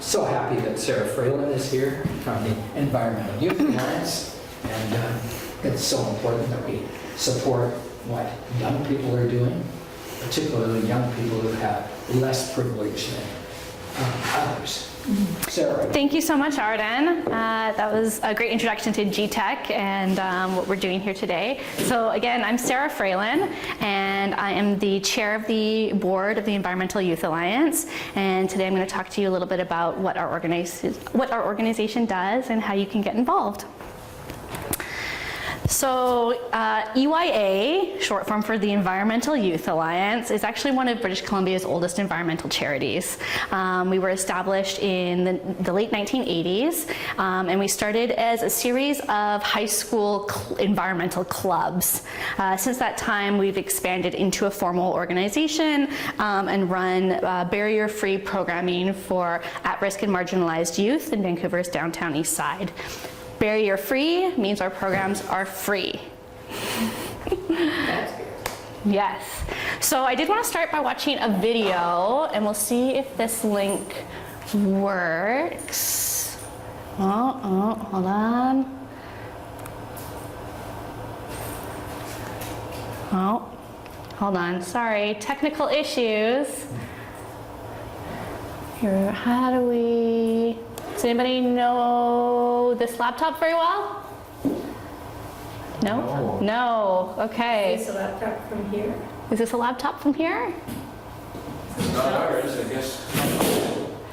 So happy that Sara Fralin is here from the Environmental Youth Alliance, and it's so important that we support what young people are doing, particularly young people who have less privilege than others. Sara. Thank you so much, Arden. That was a great introduction to GTech and what we're doing here today. So again, I'm Sara Fralin, and I am the chair of the board of the Environmental Youth Alliance. And today I'm going to talk to you a little bit about what our organization does and how you can get involved. So EYA, short form for the Environmental Youth Alliance, is actually one of British Columbia's oldest environmental charities. We were established in the late 1980s, and we started as a series of high school environmental clubs. Since that time, we've expanded into a formal organization and run barrier-free programming for at-risk and marginalized youth in Vancouver's downtown east side. Barrier-free means our programs are free. That's good. Yes. So I did want to start by watching a video, and we'll see if this link works. Oh, hold on. Oh, hold on. Sorry, technical issues. Here, how do we... Does anybody know this laptop very well? No? No. Okay. Is the laptop from here? Is this a laptop from here? It's not ours, I guess.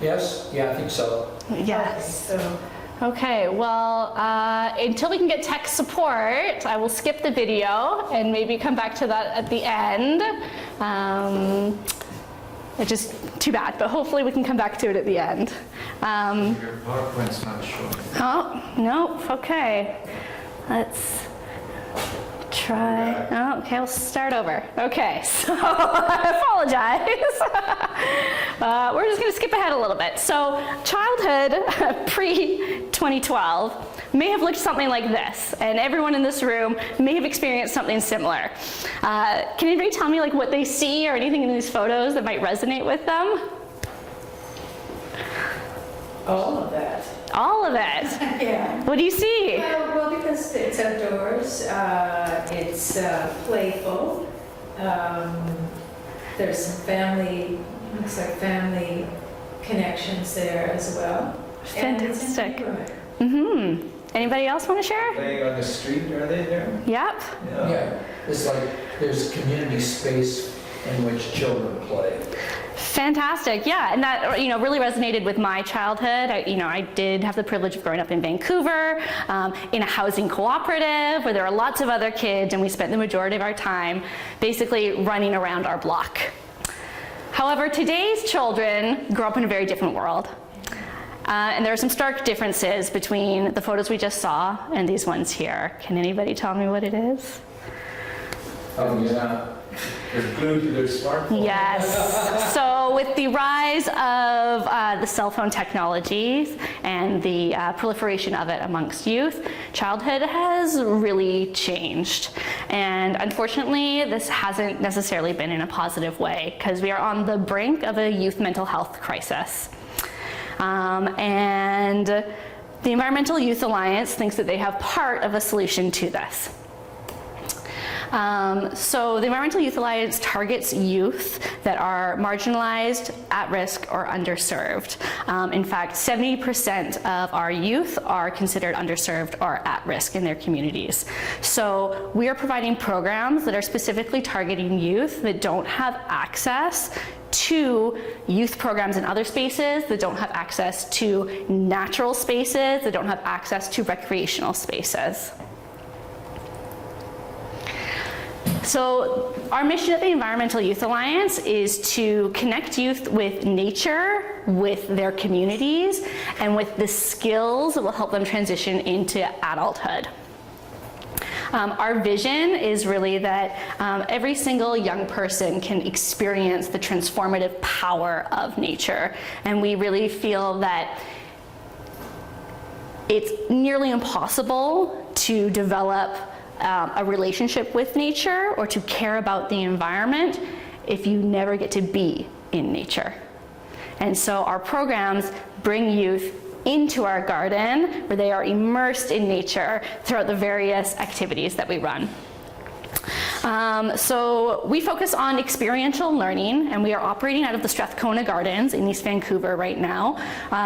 Yes? Yeah, I think so. Yes. Okay, so Okay, well, until we can get tech support, I will skip the video and maybe come back to that at the end. It's just too bad, but hopefully we can come back to it at the end. Your PowerPoint's not showing. Oh, no, okay. Let's try. Oh, okay, we'll start over. Okay, so I apologize. We're just going to skip ahead a little bit. So childhood pre-2012 may have looked something like this, and everyone in this room may have experienced something similar. Can anybody tell me like what they see or anything in these photos that might resonate with them? all of that. All of it. Yeah. What do you see? Well, because it's outdoors, it's playful. There's some family, looks like family connections there as well. Fantastic. And it's in the neighborhood. Mm-hmm. Anybody else want to share? Playing on the street, are they there? Yep. Yeah, it's like there's community space in which children play. Fantastic, yeah, and that really resonated with my childhood. I did have the privilege of growing up in Vancouver, in a housing cooperative where there are lots of other kids, and we spent the majority of our time basically running around our block. However, today's children grow up in a very different world. And there are some stark differences between the photos we just saw and these ones here. Can anybody tell me what it is? Oh, yeah. They're glued to their smartphone. Yes. So with the rise of the cell phone technologies and the proliferation of it amongst youth, childhood has really changed. And unfortunately, this hasn't necessarily been in a positive way because we are on the brink of a youth mental health crisis. And the Environmental Youth Alliance thinks that they have part of a solution to this. So the Environmental Youth Alliance targets youth that are marginalized, at risk, or underserved. In fact, 70% of our youth are considered underserved or at risk in their communities. So we are providing programs that are specifically targeting youth that don't have access to youth programs in other spaces, that don't have access to natural spaces, that don't have access to recreational spaces. So our mission at the Environmental Youth Alliance is to connect youth with nature, with their communities, and with the skills that will help them transition into adulthood. Our vision is really that every single young person can experience the transformative power of nature. And we really feel that it's nearly impossible to develop a relationship with nature or to care about the environment if you never get to be in nature. And so our programs bring youth into our garden where they are immersed in nature throughout the various activities that we run. So we focus on experiential learning, and we are operating out of the Strathcona Gardens in East Vancouver right now.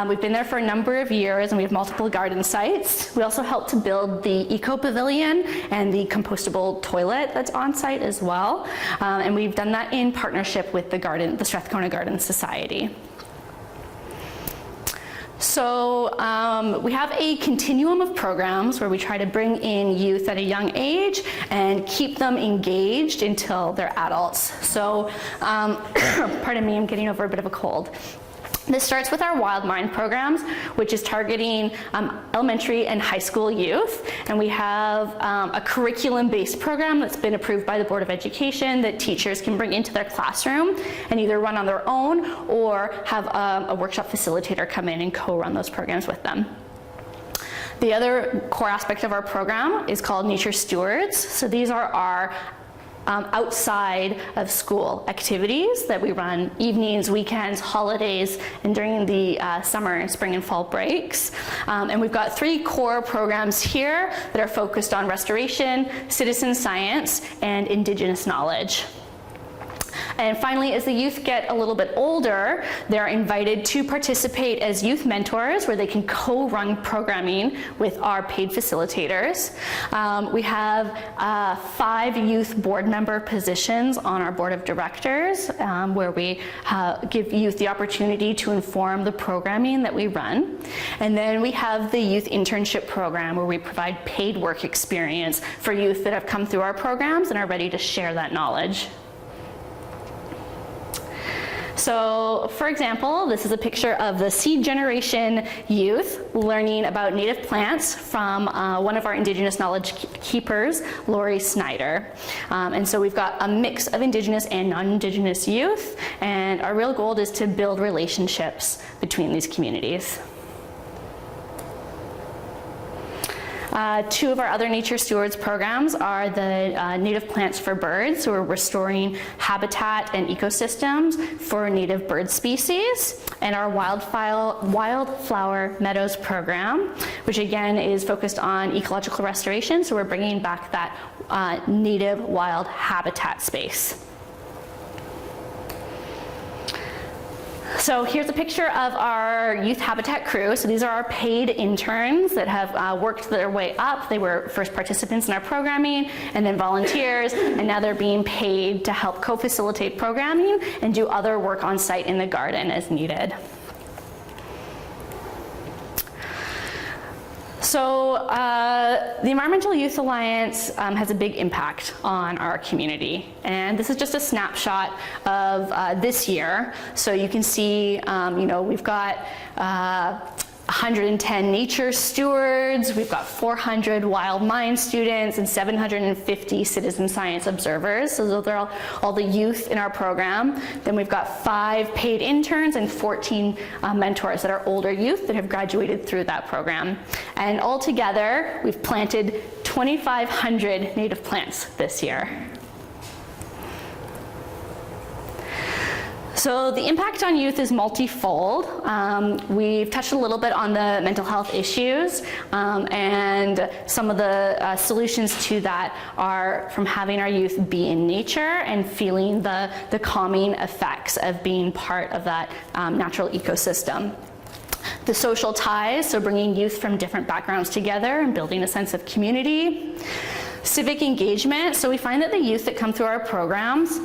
We've been there for a number of years, and we have multiple garden sites. We also help to build the eco pavilion and the compostable toilet that's on site as well. And we've done that in partnership with the Strathcona Garden Society. So we have a continuum of programs where we try to bring in youth at a young age and keep them engaged until they're adults. So, pardon me, I'm getting over a bit of a cold. This starts with our Wild Mind programs, which is targeting elementary and high school youth. And we have a curriculum-based program that's been approved by the Board of Education that teachers can bring into their classroom and either run on their own or have a workshop facilitator come in and co-run those programs with them. The other core aspect of our program is called Nature Stewards. So these are our outside of school activities that we run evenings, weekends, holidays, and during the summer, spring, and fall breaks. And we've got 3 core programs here that are focused on restoration, citizen science, and Indigenous knowledge. And finally, as the youth get a little bit older, they're invited to participate as youth mentors, where they can co-run programming with our paid facilitators. We have 5 youth board member positions on our board of directors, where we give youth the opportunity to inform the programming that we run. And then we have the youth internship program, where we provide paid work experience for youth that have come through our programs and are ready to share that knowledge. So, for example, this is a picture of the seed generation youth learning about native plants from one of our Indigenous knowledge keepers, Lori Snyder. And so we've got a mix of Indigenous and non-Indigenous youth, and our real goal is to build relationships between these communities. 2 of our other Nature Stewards programs are the Native Plants for Birds, so we're restoring habitat and ecosystems for native bird species, and our Wildflower Meadows program, which again is focused on ecological restoration, so we're bringing back that native wild habitat space. So here's a picture of our youth habitat crew. So these are our paid interns that have worked their way up. They were first participants in our programming and then volunteers, and now they're being paid to help co-facilitate programming and do other work on site in the garden as needed. So the Environmental Youth Alliance has a big impact on our community. And this is just a snapshot of this year. So you can see, we've got 110 nature stewards, we've got 400 Wild Mind students, and 750 citizen science observers. So those are all the youth in our program. Then we've got 5 paid interns and 14 mentors that are older youth that have graduated through that program. And altogether, we've planted 2,500 native plants this year. So the impact on youth is multifold. We've touched a little bit on the mental health issues, and some of the solutions to that are from having our youth be in nature and feeling the calming effects of being part of that natural ecosystem. The social ties, so bringing youth from different backgrounds together and building a sense of community. Civic engagement, so we find that the youth that come through our programs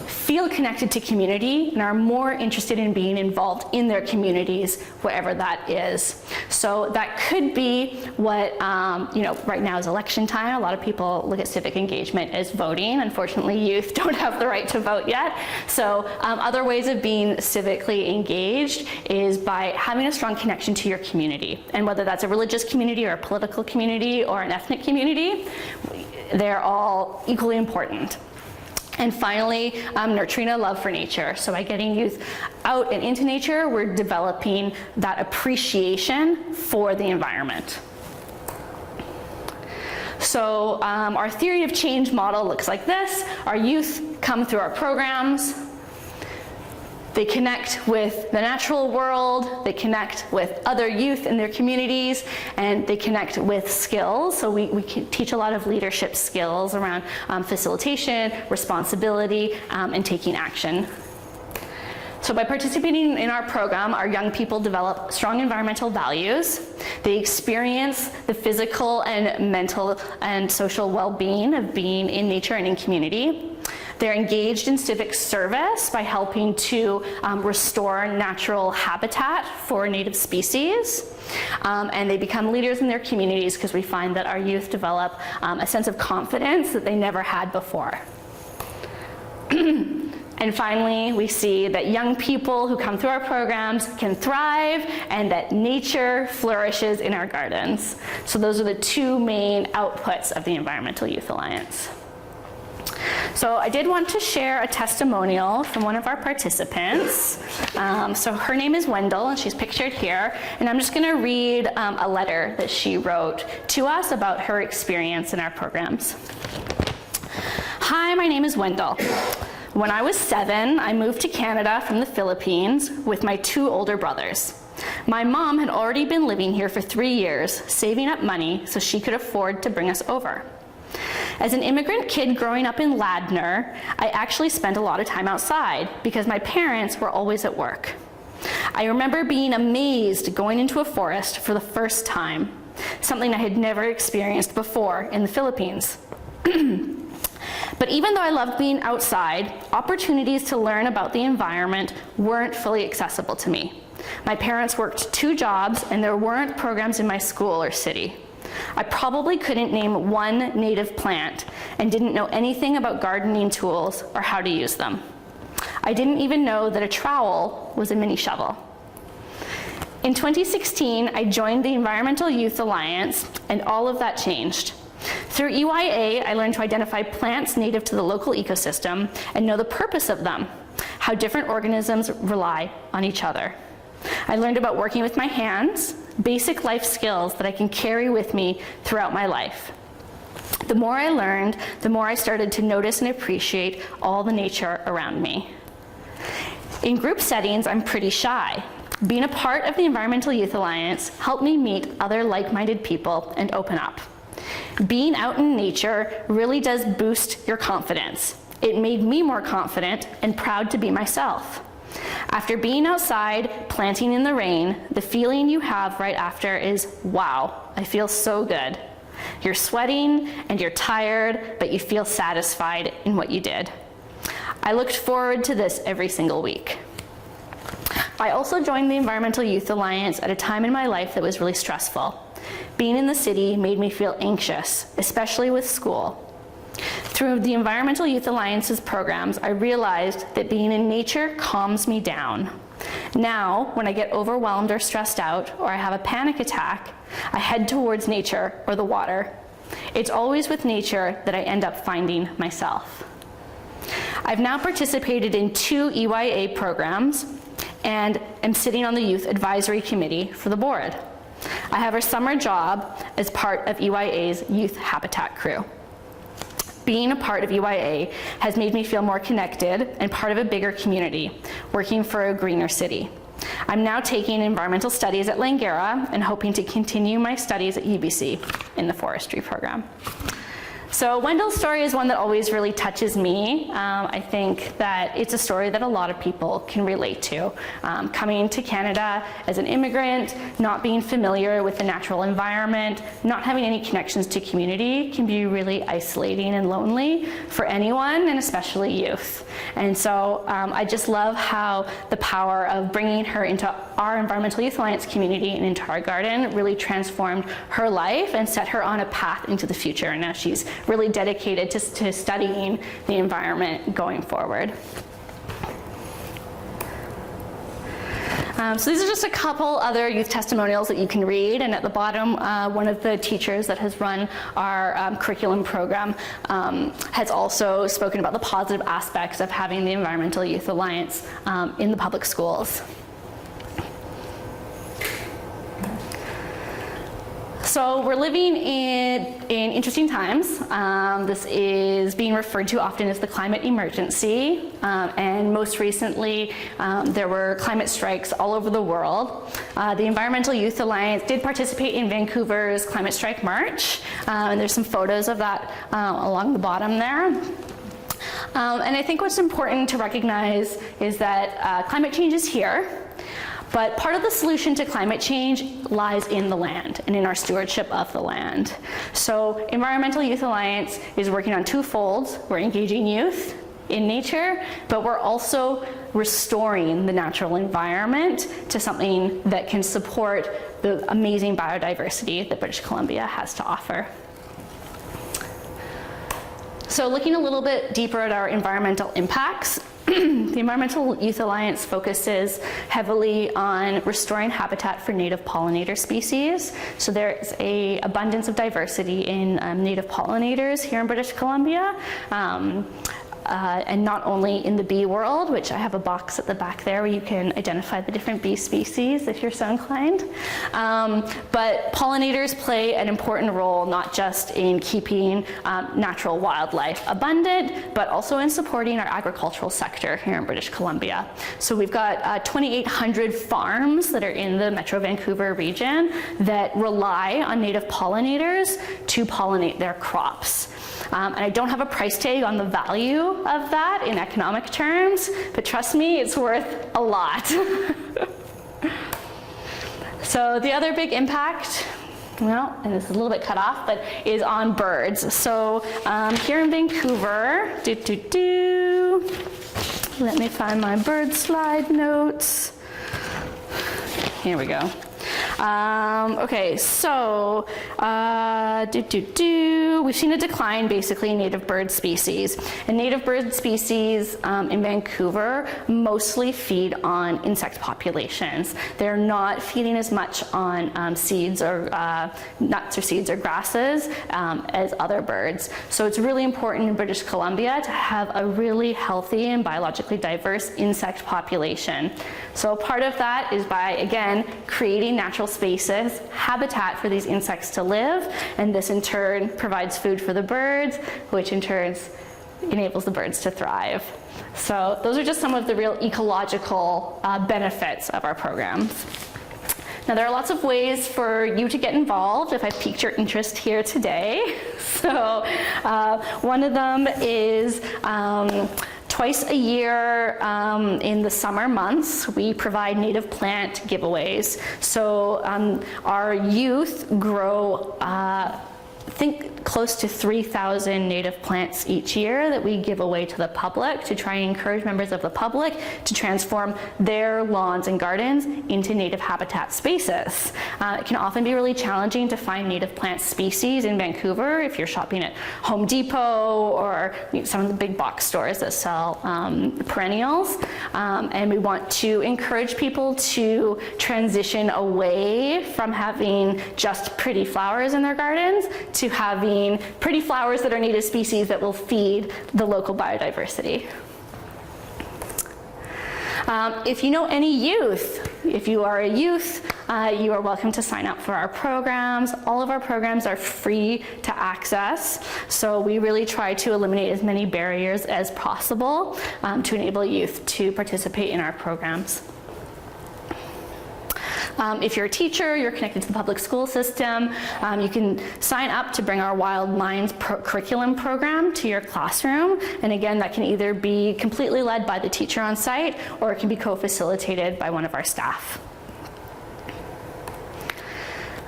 feel connected to community and are more interested in being involved in their communities, whatever that is. So that could be what, right now is election time. A lot of people look at civic engagement as voting. Unfortunately, youth don't have the right to vote yet. So other ways of being civically engaged is by having a strong connection to your community. And whether that's a religious community or a political community or an ethnic community, they're all equally important. And finally, nurturing a love for nature. So by getting youth out and into nature, we're developing that appreciation for the environment. So our theory of change model looks like this. Our youth come through our programs. They connect with the natural world, they connect with other youth in their communities, and they connect with skills. So we can teach a lot of leadership skills around facilitation, responsibility, and taking action. So by participating in our program, our young people develop strong environmental values. They experience the physical and mental and social well-being of being in nature and in community. They're engaged in civic service by helping to restore natural habitat for native species. And they become leaders in their communities because we find that our youth develop a sense of confidence that they never had before. And finally, we see that young people who come through our programs can thrive and that nature flourishes in our gardens. So those are the two main outputs of the Environmental Youth Alliance. So I did want to share a testimonial from one of our participants. So her name is Wendell, and she's pictured here. And I'm just going to read a letter that she wrote to us about her experience in our programs. Hi, my name is Wendell. When I was 7, I moved to Canada from the Philippines with my 2 older brothers. My mom had already been living here for 3 years, saving up money so she could afford to bring us over. As an immigrant kid growing up in Ladner, I actually spent a lot of time outside because my parents were always at work. I remember being amazed going into a forest for the first time, something I had never experienced before in the Philippines. But even though I loved being outside, opportunities to learn about the environment weren't fully accessible to me. My parents worked 2 jobs and there weren't programs in my school or city. I probably couldn't name one native plant and didn't know anything about gardening tools or how to use them. I didn't even know that a trowel was a mini shovel. In 2016, I joined the Environmental Youth Alliance, and all of that changed. Through EYA, I learned to identify plants native to the local ecosystem and know the purpose of them, how different organisms rely on each other. I learned about working with my hands, basic life skills that I can carry with me throughout my life. The more I learned, the more I started to notice and appreciate all the nature around me. In group settings, I'm pretty shy. Being a part of the Environmental Youth Alliance helped me meet other like-minded people and open up. Being out in nature really does boost your confidence. It made me more confident and proud to be myself. After being outside, planting in the rain, the feeling you have right after is, wow, I feel so good. You're sweating and you're tired, but you feel satisfied in what you did. I looked forward to this every single week. I also joined the Environmental Youth Alliance at a time in my life that was really stressful. Being in the city made me feel anxious, especially with school. Through the Environmental Youth Alliance's programs, I realized that being in nature calms me down. Now, when I get overwhelmed or stressed out, or I have a panic attack, I head towards nature or the water. It's always with nature that I end up finding myself. I've now participated in 2 EYA programs and am sitting on the Youth Advisory Committee for the board. I have a summer job as part of EYA's Youth Habitat crew. Being a part of EYA has made me feel more connected and part of a bigger community, working for a greener city. I'm now taking environmental studies at Langara and hoping to continue my studies at UBC in the forestry program. So Wendell's story is one that always really touches me. I think that it's a story that a lot of people can relate to. Coming to Canada as an immigrant, not being familiar with the natural environment, not having any connections to community can be really isolating and lonely for anyone, and especially youth. And so I just love how the power of bringing her into our Environmental Youth Alliance community and into our garden really transformed her life and set her on a path into the future. And now she's really dedicated to studying the environment going forward. So these are just a couple other youth testimonials that you can read, and at the bottom, one of the teachers that has run our curriculum program has also spoken about the positive aspects of having the Environmental Youth Alliance in the public schools. So we're living in interesting times. This is being referred to often as the climate emergency. And most recently, there were climate strikes all over the world. The Environmental Youth Alliance did participate in Vancouver's Climate Strike March. And there's some photos of that along the bottom there. And I think what's important to recognize is that climate change is here. But part of the solution to climate change lies in the land and in our stewardship of the land. So Environmental Youth Alliance is working on two folds. We're engaging youth in nature, but we're also restoring the natural environment to something that can support the amazing biodiversity that British Columbia has to offer. So looking a little bit deeper at our environmental impacts, the Environmental Youth Alliance focuses heavily on restoring habitat for native pollinator species. So there's an abundance of diversity in native pollinators here in British Columbia. And not only in the bee world, which I have a box at the back there where you can identify the different bee species if you're so inclined. But pollinators play an important role not just in keeping natural wildlife abundant, but also in supporting our agricultural sector here in British Columbia. So we've got 2,800 farms that are in the Metro Vancouver region that rely on native pollinators to pollinate their crops. And I don't have a price tag on the value of that in economic terms, but trust me, it's worth a lot. So the other big impact, well, and this is a little bit cut off, but is on birds. So here in Vancouver, let me find my bird slide notes. Here we go. Okay, so we've seen a decline basically in native bird species. And native bird species in Vancouver mostly feed on insect populations. They're not feeding as much on seeds or nuts or seeds or grasses as other birds. So it's really important in British Columbia to have a really healthy and biologically diverse insect population. So part of that is by, again, creating natural spaces, habitat for these insects to live, and this in turn provides food for the birds, which in turn enables the birds to thrive. So those are just some of the real ecological benefits of our programs. Now there are lots of ways for you to get involved if I've piqued your interest here today. So one of them is twice a year in the summer months, we provide native plant giveaways. So our youth grow, I think, close to 3,000 native plants each year that we give away to the public to try and encourage members of the public to transform their lawns and gardens into native habitat spaces. It can often be really challenging to find native plant species in Vancouver if you're shopping at Home Depot or some of the big box stores that sell perennials. And we want to encourage people to transition away from having just pretty flowers in their gardens to having pretty flowers that are native species that will feed the local biodiversity. If you know any youth, if you are a youth, you are welcome to sign up for our programs. All of our programs are free to access, so we really try to eliminate as many barriers as possible to enable youth to participate in our programs. If you're a teacher, you're connected to the public school system, you can sign up to bring our Wild Minds curriculum program to your classroom. And again, that can either be completely led by the teacher on site, or it can be co-facilitated by one of our staff.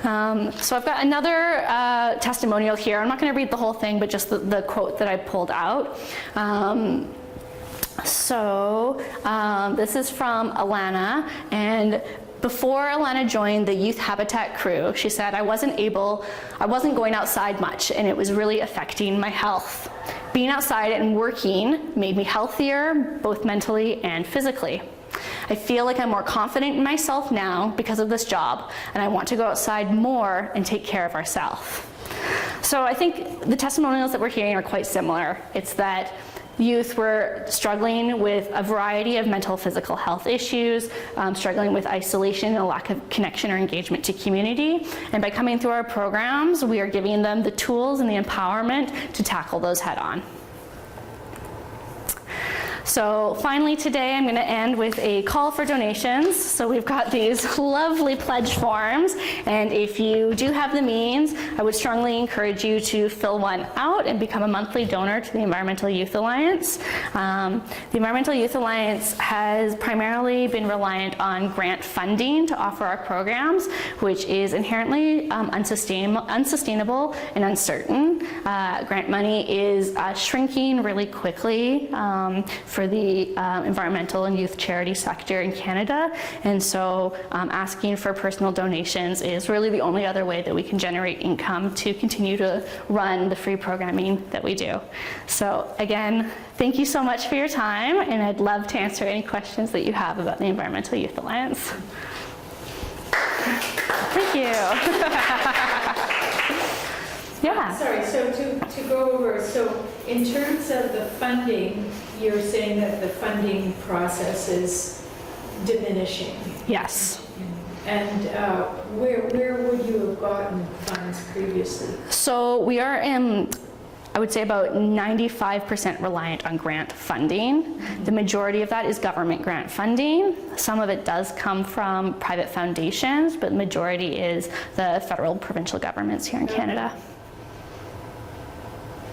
So I've got another testimonial here. I'm not going to read the whole thing, but just the quote that I pulled out. This is from Alana, and before Alana joined the Youth Habitat crew, she said, I wasn't going outside much, and it was really affecting my health. Being outside and working made me healthier, both mentally and physically. I feel like I'm more confident in myself now because of this job, and I want to go outside more and take care of ourselves. So I think the testimonials that we're hearing are quite similar. It's that youth were struggling with a variety of mental physical health issues, struggling with isolation and a lack of connection or engagement to community. And by coming through our programs, we are giving them the tools and the empowerment to tackle those head on. So finally today, I'm going to end with a call for donations. So we've got these lovely pledge forms, and if you do have the means, I would strongly encourage you to fill one out and become a monthly donor to the Environmental Youth Alliance. The Environmental Youth Alliance has primarily been reliant on grant funding to offer our programs, which is inherently unsustainable and uncertain. Grant money is shrinking really quickly for the environmental and youth charity sector in Canada, and so asking for personal donations is really the only other way that we can generate income to continue to run the free programming that we do. So again, thank you so much for your time, and I'd love to answer any questions that you have about the Environmental Youth Alliance. Thank you. Yeah. Sorry, so to go over, so in terms of the funding, you're saying that the funding process is diminishing. Yes. And where would you have gotten funds previously? So we are I would say about 95% reliant on grant funding. The majority of that is government grant funding. Some of it does come from private foundations, but the majority is the federal, provincial governments here in Canada.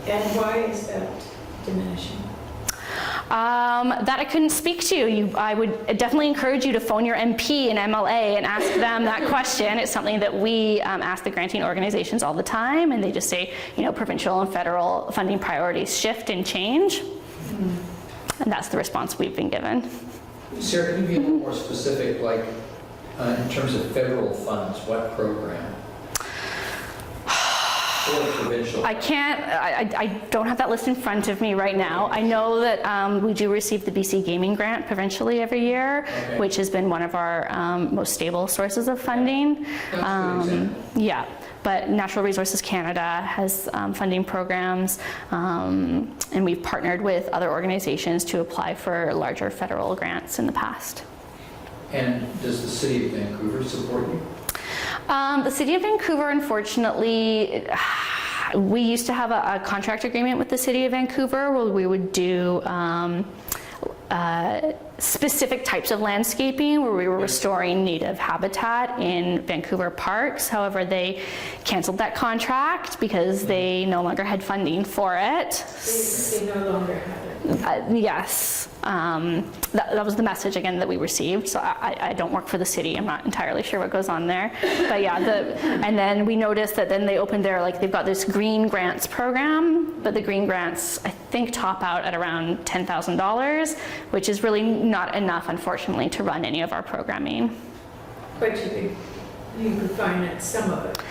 And why is that diminishing? That I couldn't speak to. I would definitely encourage you to phone your MP and MLA and ask them that question. It's something that we ask the granting organizations all the time, and they just say, you know, provincial and federal funding priorities shift and change. And that's the response we've been given. Sarah, can you be a little more specific, like in terms of federal funds, what program? I can't, I don't have that list in front of me right now. I know that we do receive the BC Gaming Grant provincially every year, okay, which has been one of our most stable sources of funding. Yeah, but Natural Resources Canada has funding programs, and we've partnered with other organizations to apply for larger federal grants in the past. And does the City of Vancouver support you? The City of Vancouver, unfortunately, we used to have a contract agreement with the City of Vancouver where we would do specific types of landscaping where we were restoring native habitat in Vancouver parks. However, they canceled that contract because they no longer had funding for it. They no longer have it. Yes. That was the message again that we received. So I don't work for the city. I'm not entirely sure what goes on there. But yeah, and then we noticed that then they opened their, like, they've got this green grants program, but the green grants I think top out at around $10,000, which is really not enough, unfortunately, to run any of our programming. But you could finance some of it.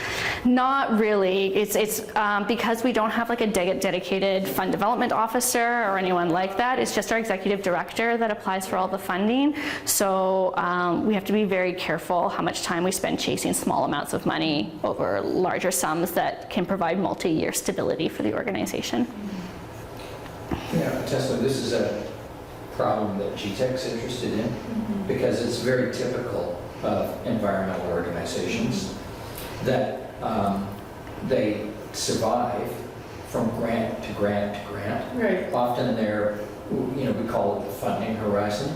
Not really. It's because we don't have like a dedicated fund development officer or anyone like that. It's just our executive director that applies for all the funding. So we have to be very careful how much time we spend chasing small amounts of money over larger sums that can provide multi-year stability for the organization. Yeah, Tesla, this is a problem that GTEC's interested in because it's very typical of environmental organizations that they survive from grant to grant to grant. Right. Often they're, you know, we call it the funding horizon,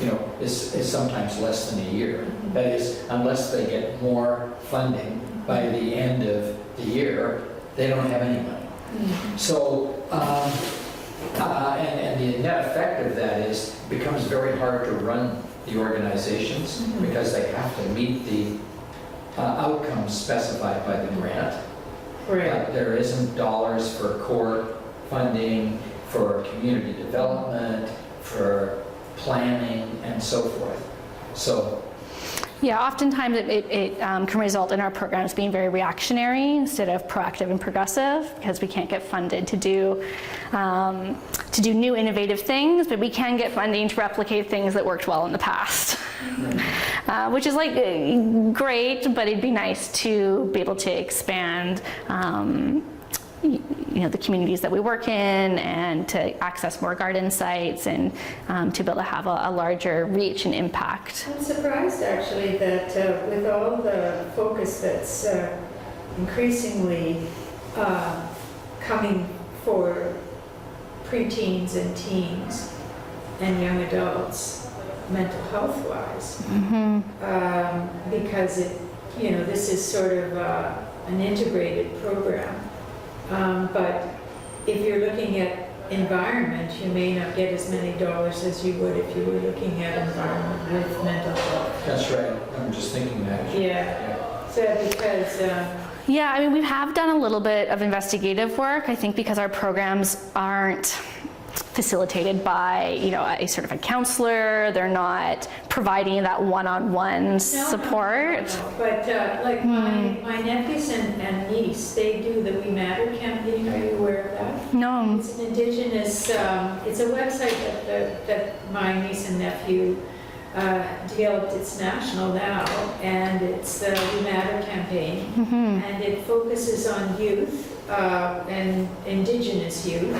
you know, is sometimes less than a year. That is, unless they get more funding by the end of the year, they don't have any money. So, and the net effect of that is it becomes very hard to run the organizations because they have to meet the outcomes specified by the grant. Right. There isn't dollars for core funding, for community development, for planning, and so forth. So, yeah, oftentimes it can result in our programs being very reactionary instead of proactive and progressive because we can't get funded to do new innovative things, but we can get funding to replicate things that worked well in the past. Which is like great, but it'd be nice to be able to expand the communities that we work in, and to access more garden sites, and to be able to have a larger reach and impact. I'm surprised actually that with all the focus that's increasingly coming for preteens and teens and young adults, mental health wise, because this is sort of an integrated program. But if you're looking at environment, you may not get as many dollars as you would if you were looking at environment with mental health. That's right. I'm just thinking that. Yeah. So because Yeah, I mean, we have done a little bit of investigative work, I think because our programs aren't facilitated by, a sort of a counselor. They're not providing that one-on-one support. No. But like my nephews and niece, they do the We Matter campaign. Are you aware of that? No. It's an indigenous, it's a website that my niece and nephew developed. It's national now, and it's the We Matter campaign, and it focuses on youth and indigenous youth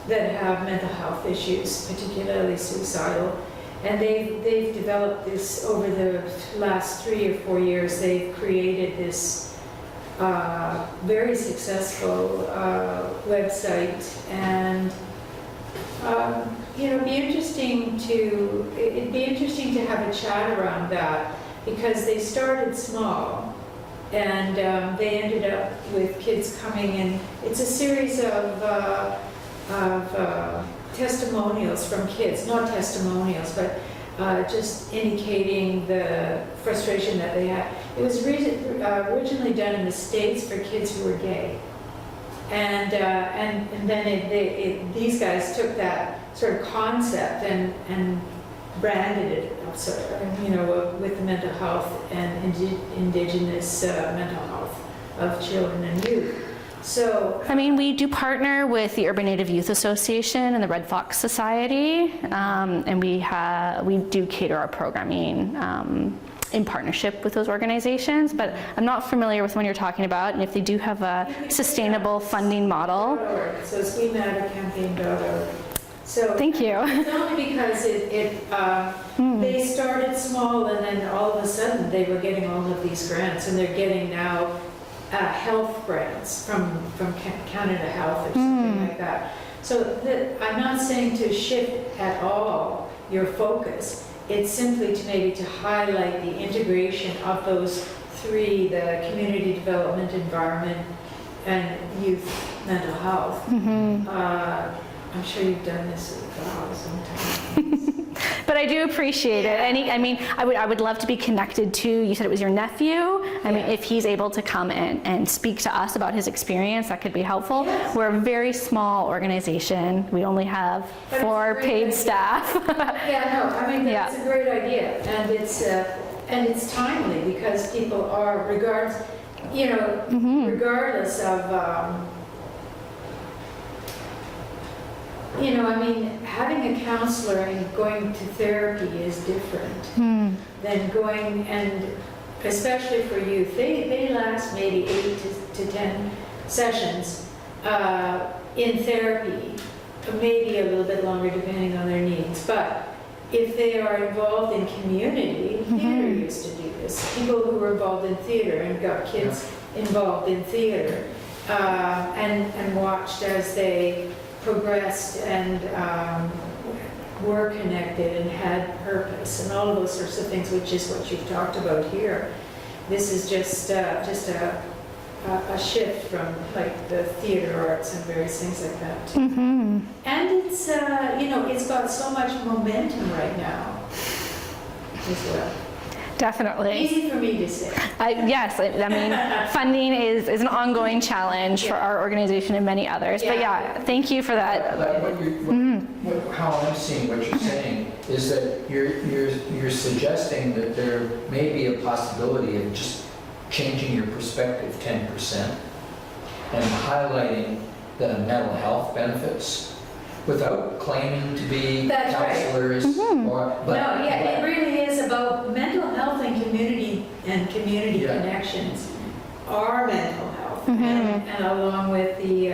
that have mental health issues, particularly suicidal. And they've developed this over the last 3 or 4 years. They've created this very successful website, and it'd be interesting to have a chat around that, because they started small, and they ended up with kids coming in. It's a series of testimonials from kids, not testimonials, but just indicating the frustration that they had. It was originally done in the States for kids who were gay. And then these guys took that sort of concept and branded it, with the mental health and indigenous mental health of children and youth. So, I mean, we do partner with the Urban Native Youth Association and the Red Fox Society, and we do cater our programming in partnership with those organizations, but I'm not familiar with one you're talking about, and if they do have a sustainable funding model. So it's WeMatterCampaign.org. So Thank you. It's only because they started small, and then all of a sudden they were getting all of these grants, and they're getting now health grants from Canada Health or something like that. So I'm not saying to shift at all your focus. It's simply to highlight the integration of those three: the community development, environment, and youth mental health. I'm sure you've done this for some time. But I do appreciate it. I would love to be connected to, you said it was your nephew. I mean, if he's able to come and speak to us about his experience, that could be helpful. Yes. We're a very small organization. We only have 4 paid staff. That's a great idea, and it's timely, because people are regardless of having a counselor and going to therapy is different than going, and especially for youth, they last maybe 8 to 10 sessions in therapy, maybe a little bit longer depending on their needs. But if they are involved in community, theater used to do this. People who were involved in theater and got kids involved in theater and watched as they progressed and were connected and had purpose and all of those sorts of things, which is what you've talked about here. This is just a shift from like the theater arts and various things like that. And it's it's got so much momentum right now as well. Definitely. Easy for me to say. Yes, I mean, funding is an ongoing challenge for our organization and many others. But thank you for that. How I'm seeing what you're saying is that you're suggesting that there may be a possibility of just changing your perspective 10% and highlighting the mental health benefits without claiming to be counselors. It really is about mental health and community connections our mental health and along with the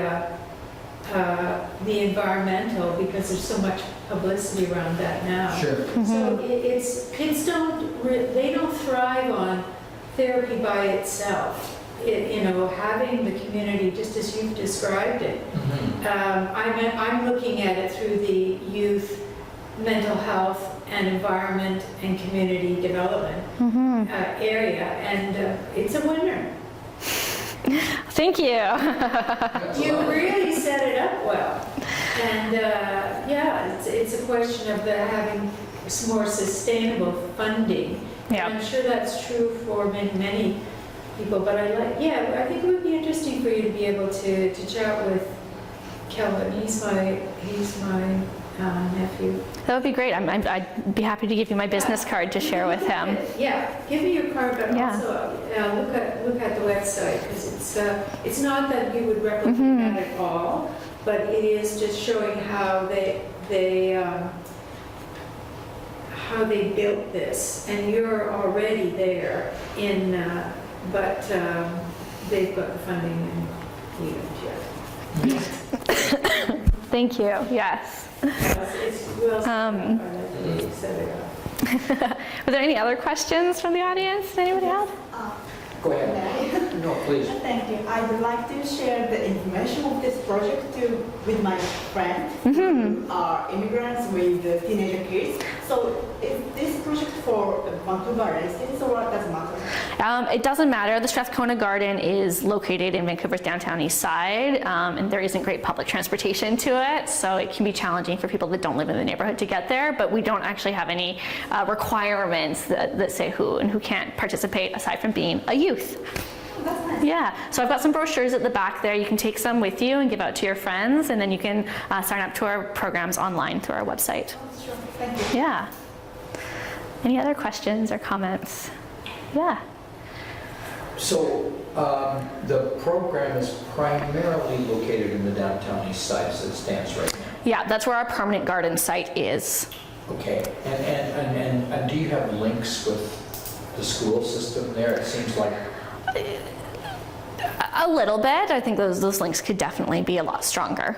environmental, because there's so much publicity around that now. Sure. So it's kids they don't thrive on therapy by itself. Having the community, just as you've described it. I'm looking at it through the youth mental health and environment and community development area, and it's a winner. Thank you. You really set it up well, and it's a question of having some more sustainable funding. Yeah. And I'm sure that's true for many people, but I think it would be interesting for you to be able to chat with Kelvin. He's my nephew. That would be great. I'd be happy to give you my business card to share with him. Yeah, give me your card, but Yeah. also look at the website, because it's not that you would replicate that at all, but it is just showing how they built this, and you're already there but they've got the funding and you don't yet. Thank you. Yes. It's well set up. I like the way you set it up. Were there any other questions from the audience? Anybody else? Go ahead. No, please. Thank you. I would like to share the information of this project with my friends who are immigrants with teenager kids. So is this project for Vancouver residents, or what does it matter? It doesn't matter. The Strathcona Garden is located in Vancouver's downtown east side, and there isn't great public transportation to it, so it can be challenging for people that don't live in the neighborhood to get there, but we don't actually have any requirements that say who and who can't participate aside from being a youth. That's nice. Yeah, so I've got some brochures at the back there. You can take some with you and give out to your friends, and then you can sign up to our programs online through our website. Sure. Thank you. Yeah. Any other questions or comments? Yeah. So the program is primarily located in the downtown east side as it stands right now. Yeah, that's where our permanent garden site is. Okay, and do you have links with the school system there? It seems like A little bit. I think those links could definitely be a lot stronger.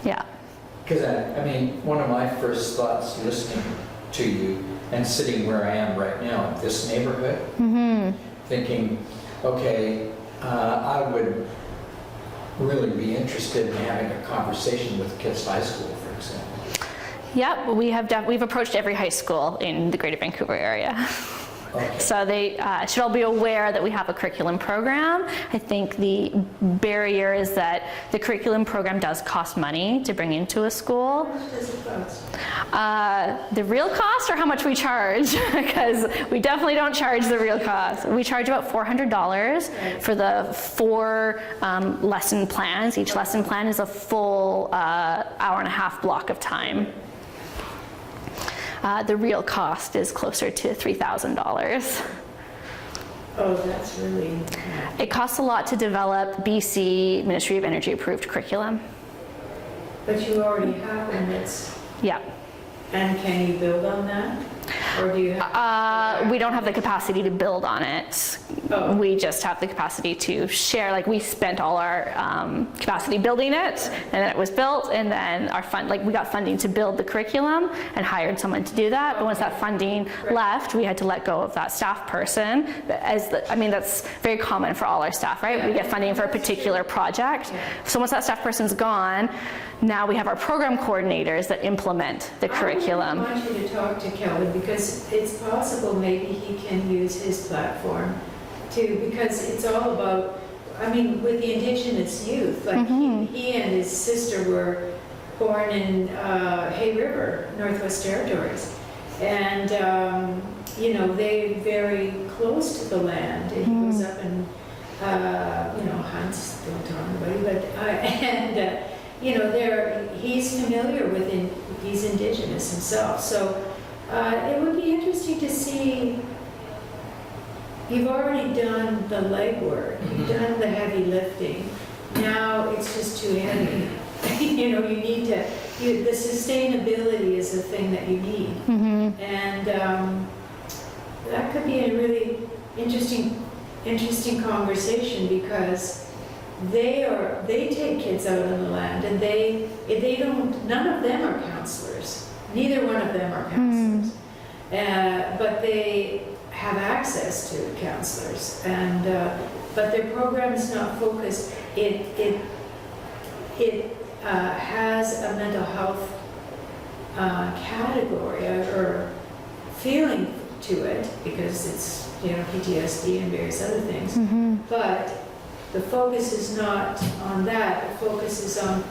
Yeah. Because one of my first thoughts listening to you and sitting where I am right now in this neighborhood, thinking, okay, I would really be interested in having a conversation with kids high school, for example. Yep, we've approached every high school in the Greater Vancouver area. Okay. So they should all be aware that we have a curriculum program. I think the barrier is that the curriculum program does cost money to bring into a school. How much does it cost? The real cost, or how much we charge? Because we definitely don't charge the real cost. We charge about $400 for the 4 lesson plans. Each lesson plan is a full hour and a half block of time. The real cost is closer to $3,000. Oh, that's really... It costs a lot to develop BC Ministry of Energy approved curriculum. But you already have one Yeah. and can you build on that? Or do you have... We don't have the capacity to build on it. Oh. We just have the capacity to share. Like, we spent all our capacity building it, and then it was built, and then we got funding to build the curriculum and hired someone to do that. But once that funding left, we had to let go of that staff person. That's very common for all our staff, right? We get funding for a particular project. So once that staff person's gone, now we have our program coordinators that implement the curriculum. I want you to talk to Kelvin, because it's possible maybe he can use his platform too, because it's all about, with the Indigenous youth, like he and his sister were born in Hay River, Northwest Territories, and they're very close to the land, and he goes up and hunts, don't tell anybody, but he's familiar with he's Indigenous himself, so it would be interesting to see. You've already done the legwork, you've done the heavy lifting. Now it's just too heavy. You need to. The sustainability is the thing that you need, and that could be a really interesting interesting conversation because they take kids out on the land and they don't, none of them are counselors. Neither one of them are counselors. But they have access to counselors, and but their program is not focused. It has a mental health category or feeling to it because it's, you know, PTSD and various other things. But the focus is not on that. The focus is on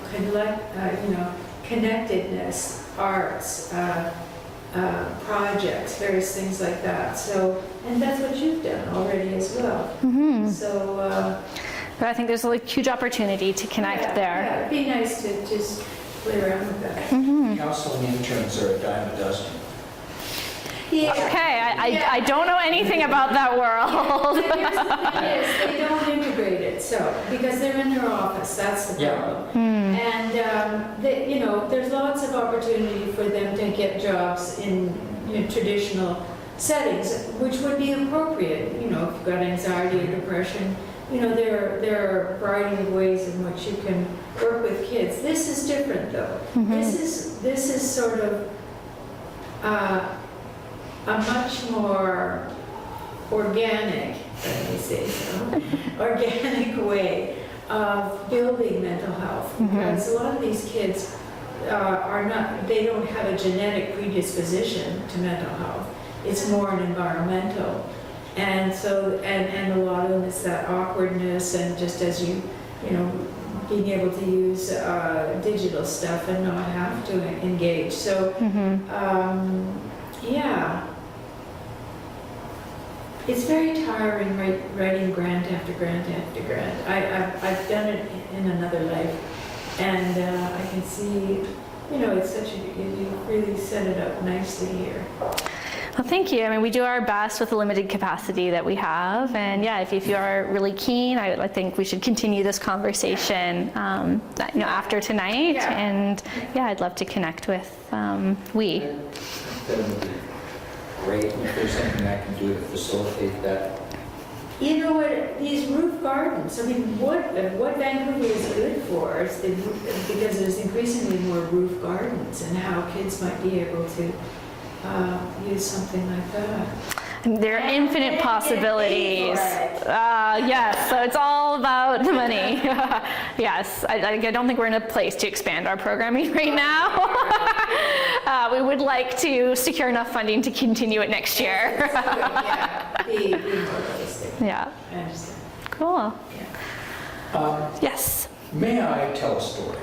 connectedness, arts, projects, various things like that. So, and that's what you've done already as well. So, But I think there's a huge opportunity to connect there. Yeah, it'd be nice to just play around with that. Counseling interns are a dime a dozen. Yeah. Okay, I don't know anything about that world. And here's the thing is, they don't integrate it, so, because they're in their office, that's the Yeah. problem. And, you know, there's lots of opportunity for them to get jobs in, you know, traditional settings, which would be appropriate. You know, if you've got anxiety or depression, you know, there are a variety of ways in which you can work with kids. This is different, though. This is sort of a much more organic, let me say so, organic way of building mental health. Because a lot of these kids are not, they don't have a genetic predisposition to mental health. It's more an environmental. And so, and a lot of them is that awkwardness and just as you know, being able to use digital stuff and not have to engage. So, yeah. It's very tiring writing grant after grant after grant. I've done it in another life, and I can see, you know, it's such a, you really set it up nicely here. Well, thank you. I mean, we do our best with the limited capacity that we have, and yeah, if you are really keen, I think we should continue this conversation, you know, after tonight. Yeah. And yeah, I'd love to connect with we. That would be great if there's something I can do to facilitate that. You know what, these roof gardens, I mean, what Vancouver is good for is because there's increasingly more roof gardens and how kids might be able to use something like that. There are infinite possibilities. Yes, so it's all about the money. Yes, I don't think we're in a place to expand our programming right now. We would like to secure enough funding to continue it next year. Yeah, be more realistic. Yeah, I understand. cool. Yeah. Yes, May I tell a story?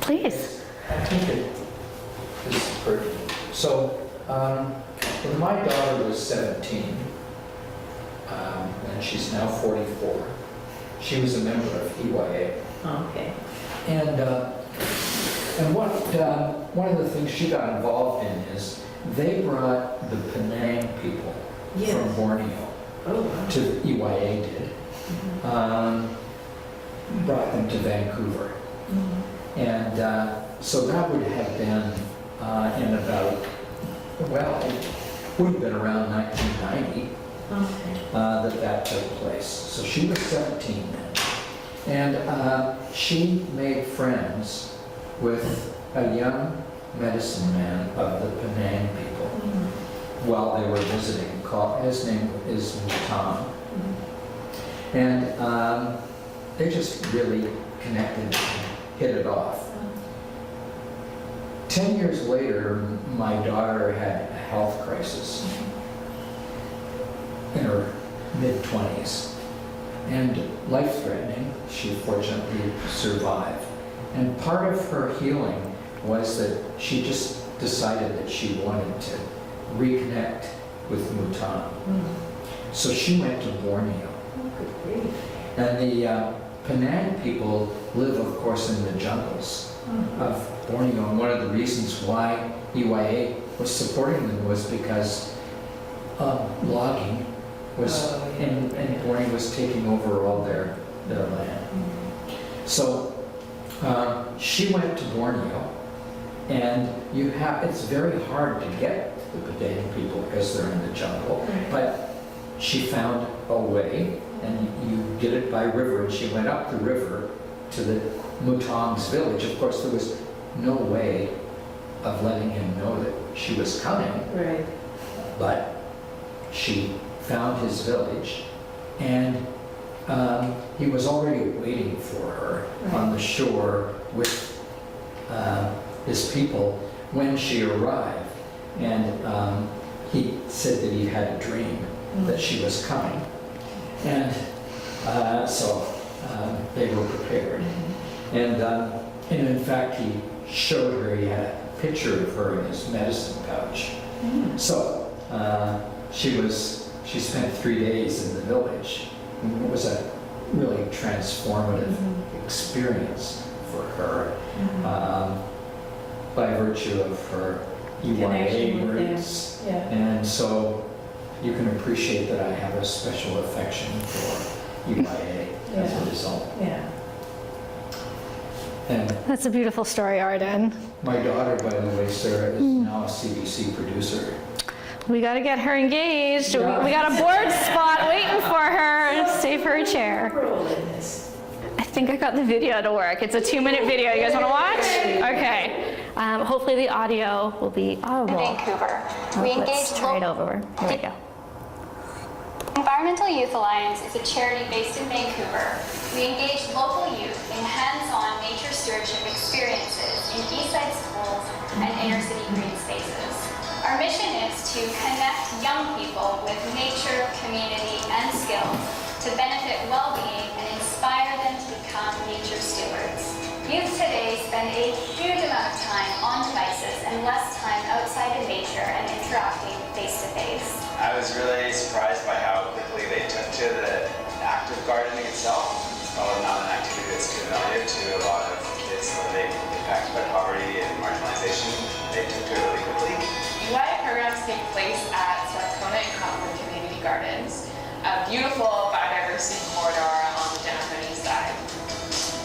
please. I think it is pertinent. So, when my daughter was 17, and she's now 44, she was a member of EYA. Okay. And one of the things she got involved in is they brought the Penang people from Borneo Oh, wow. to EYA did. Brought them to Vancouver. And so that would have been in about, well, it would have been around 1990 Okay. that took place. So she was 17 then. And she made friends with a young medicine man of the Penang people while they were visiting. His name is Mutam. And they just really connected and hit it off. 10 years later, my daughter had a health crisis in her mid-20s. And life-threatening, she fortunately survived. And part of her healing was that she just decided that she wanted to reconnect with Mutam. So she went to Borneo. Good grief. And the Penang people live, of course, in the jungles of Borneo. And one of the reasons why EYA was supporting them was because logging was, and Borneo was taking over all their land. So she went to Borneo, and it's very hard to get the Penang people because they're in the jungle. Right. But she found a way, and you did it by river, and she went up the river to the Mutangs village. Of course, there was no way of letting him know that she was coming, Right. but she found his village, and he was already waiting for her on the shore with his people when she arrived. And he said that he had a dream that she was coming. And so they were prepared. And in fact, he showed her, he had a picture of her in his medicine pouch. So she spent 3 days in the village. It was a really transformative experience for her by virtue of her Connection EYA with them. roots. Yeah. And so you can appreciate that I have a special affection for EYA as a result. Yeah. And That's a beautiful story, Arden. my daughter, by the way, Sarah, is now a CBC producer. We got to get her engaged. Yeah. We got a board spot waiting for her. Save her a chair. Role in this. I think I got the video to work. It's a 2-minute video. You guys want to watch? Okay. Hopefully the audio will be audible. In Vancouver, we engage Let's try it over. Here we go. Environmental Youth Alliance is a charity based in Vancouver. We engage local youth in hands-on nature stewardship experiences in Eastside schools and inner-city green spaces. Our mission is to connect young people with nature, community, and skills to benefit well-being and inspire them to become nature stewards. Youth today spend a huge amount of time on devices and less time outside in nature and interacting face-to-face. I was really surprised by how quickly they took to the active gardening itself. It's probably not an activity that's familiar to a lot of kids living impacted by poverty and marginalization. They took to it really quickly. EYA programs take place at Sarcona and Cottonwood Community Gardens, a beautiful biodiversity corridor on the downtown east side.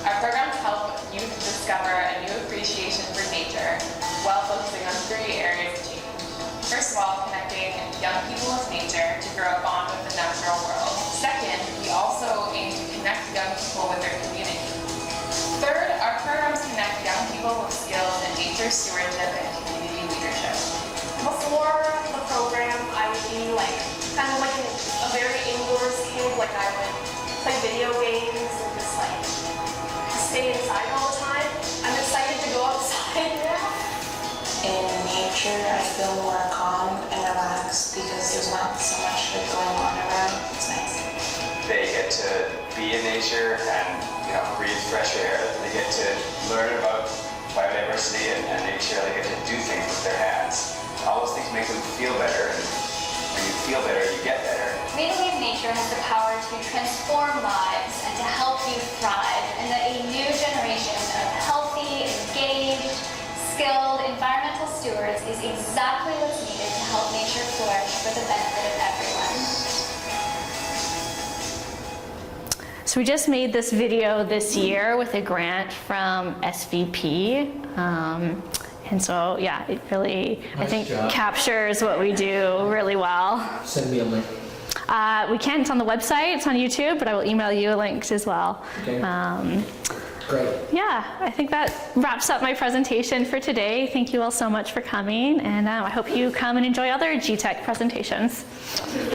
Our programs help youth discover a new appreciation for nature while focusing on 3 areas of change. First of all, connecting young people with nature to grow a bond with the natural world. Second, we also aim to connect young people with their community. Third, our programs connect young people with skills in nature stewardship and community leadership. Before the program, I would be kind of like a very indoors kid. Like I would play video games and just stay inside all the time. I'm excited to go outside now. In nature, I feel more calm and relaxed because there's not so much shit going on around. It's nice. They get to be in nature and breathe fresh air. They get to learn about biodiversity and nature. They get to do things with their hands. All those things make them feel better, and when you feel better, you get better. We believe nature has the power to transform lives and to help you thrive, and that a new generation of healthy, engaged, skilled environmental stewards is exactly what's needed to help nature flourish for the benefit of everyone. So we just made this video this year with a grant from SVP. And so, yeah, it really, I Nice think, job. captures what we do really well. Send me a link. We can't, it's on the website, it's on YouTube, but I will email you links as well. Okay. Great. Yeah, I think that wraps up my presentation for today. Thank you all so much for coming, and I hope you come and enjoy other GTech presentations.